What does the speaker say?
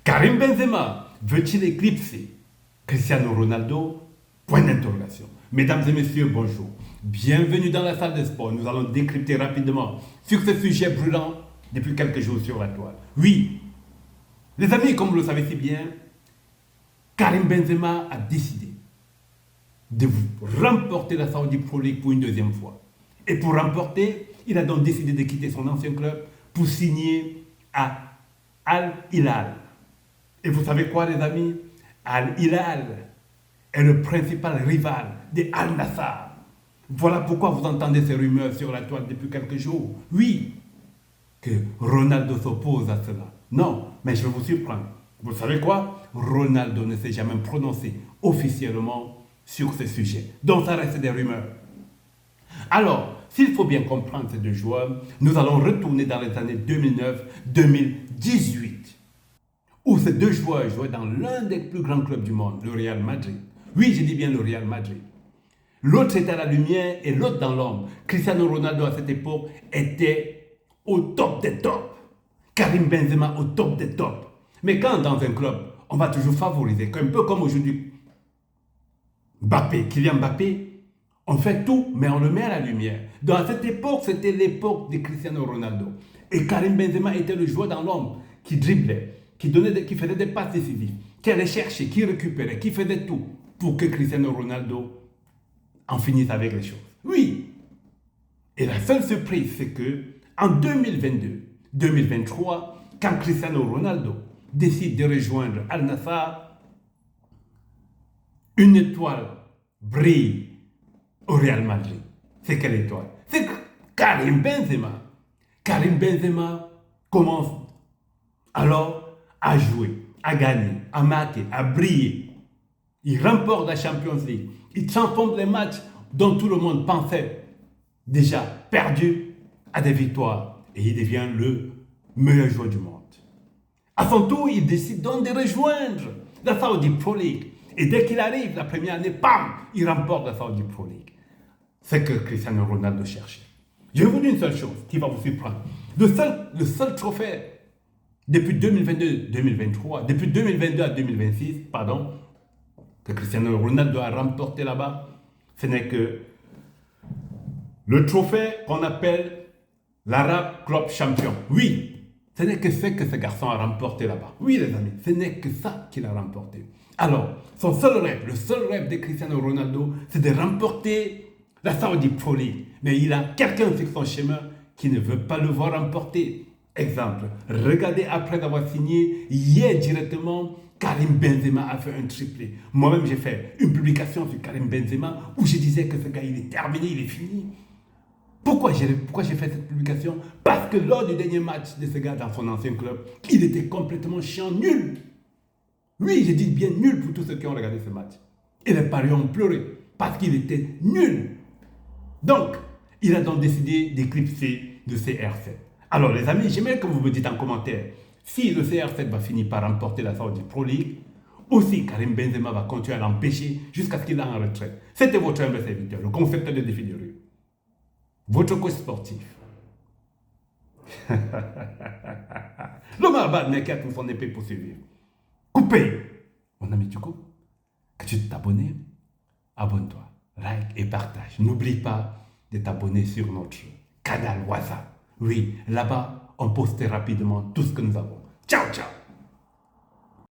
Karim Benzema veut-il éclipser Cristiano Ronaldo? Point d'interrogation. Mesdames et messieurs, bonjour. Bienvenue dans la salle des sports. Nous allons décrypter rapidement sur ce sujet brûlant depuis quelques jours sur la toile. Oui, les amis, comme vous le savez si bien, Karim Benzema a décidé de remporter la Saudi Pro League pour une deuxième fois. Et pour remporter, il a donc décidé de quitter son ancien club pour signer à Al Hilal. Et vous savez quoi, les amis? Al Hilal est le principal rival de Al Nassr. Voilà pourquoi vous entendez ces rumeurs sur la toile depuis quelques jours. Oui, que Ronaldo s'oppose à cela. Non, mais je vais vous surprendre. Vous savez quoi? Ronaldo ne s'est jamais prononcé officiellement sur ce sujet. Donc ça reste des rumeurs. Alors, s'il faut bien comprendre ces deux joueurs, nous allons retourner dans les années 2009-2018, où ces deux joueurs jouaient dans l'un des plus grands clubs du monde, le Real Madrid. Oui, je dis bien le Real Madrid. L'autre était à la lumière et l'autre dans l'ombre. Cristiano Ronaldo à cette époque était au top des tops. Karim Benzema au top des tops. Mais quand dans un club, on va toujours favoriser, un peu comme aujourd'hui, Kylian Mbappé, on fait tout, mais on le met à la lumière. Dans cette époque, c'était l'époque de Cristiano Ronaldo. Et Karim Benzema était le joueur dans l'ombre qui driblait, qui faisait des passes décisives, qui allait chercher, qui récupérait, qui faisait tout pour que Cristiano Ronaldo en finisse avec les choses. Oui. Et la seule surprise, c'est que en 2022-2023, quand Cristiano Ronaldo décide de rejoindre Al Nassr, une étoile brille au Real Madrid. C'est quelle étoile? C'est Karim Benzema. Karim Benzema commence alors à jouer, à gagner, à marquer, à briller. Il remporte la Champions League. Il transforme les matchs dont tout le monde pensait déjà perdus à des victoires. Et il devient le meilleur joueur du monde. À son tour, il décide donc de rejoindre la Saudi Pro League. Et dès qu'il arrive, la première année, bam, il remporte la Saudi Pro League. C'est que Cristiano Ronaldo cherchait. Je vais vous dire une seule chose qui va vous surprendre. Le seul trophée depuis 2022-2023, depuis 2022 à 2026, pardon, que Cristiano Ronaldo a remporté là-bas, ce n'est que le trophée qu'on appelle l'Arab Club Champion. Oui, ce n'est que ce que ce garçon a remporté là-bas. Oui, les amis, ce n'est que ça qu'il a remporté. Alors, son seul rêve, le seul rêve de Cristiano Ronaldo, c'est de remporter la Saudi Pro League. Mais il a quelqu'un sur son chemin qui ne veut pas le voir remporter. Exemple, regardez après avoir signé, hier directement, Karim Benzema a fait un triplé. Moi-même, j'ai fait une publication sur Karim Benzema où je disais que ce gars, il est terminé, il est fini. Pourquoi j'ai fait cette publication? Parce que lors du dernier match de ce gars dans son ancien club, il était complètement chiant, nul. Oui, je dis bien nul pour tous ceux qui ont regardé ce match. Et les parieurs ont pleuré parce qu'il était nul. Donc, il a donc décidé d'éclipser le CR7. Alors les amis, j'aimerais que vous me dites en commentaire si le CR7 va finir par remporter la Saudi Pro League ou si Karim Benzema va continuer à l'empêcher jusqu'à ce qu'il aille en retraite. C'était votre humble serviteur, le concepteur de défi de rue. Votre coach sportif. L'homme arbat n'est qu'à tout son épée pour survivre. Coupez. Mon ami, tu coupes. Que tu t'abonnes, abonne-toi, like et partage. N'oublie pas de t'abonner sur notre canal WhatsApp. Oui, là-bas, on poste rapidement tout ce que nous avons. Ciao, ciao.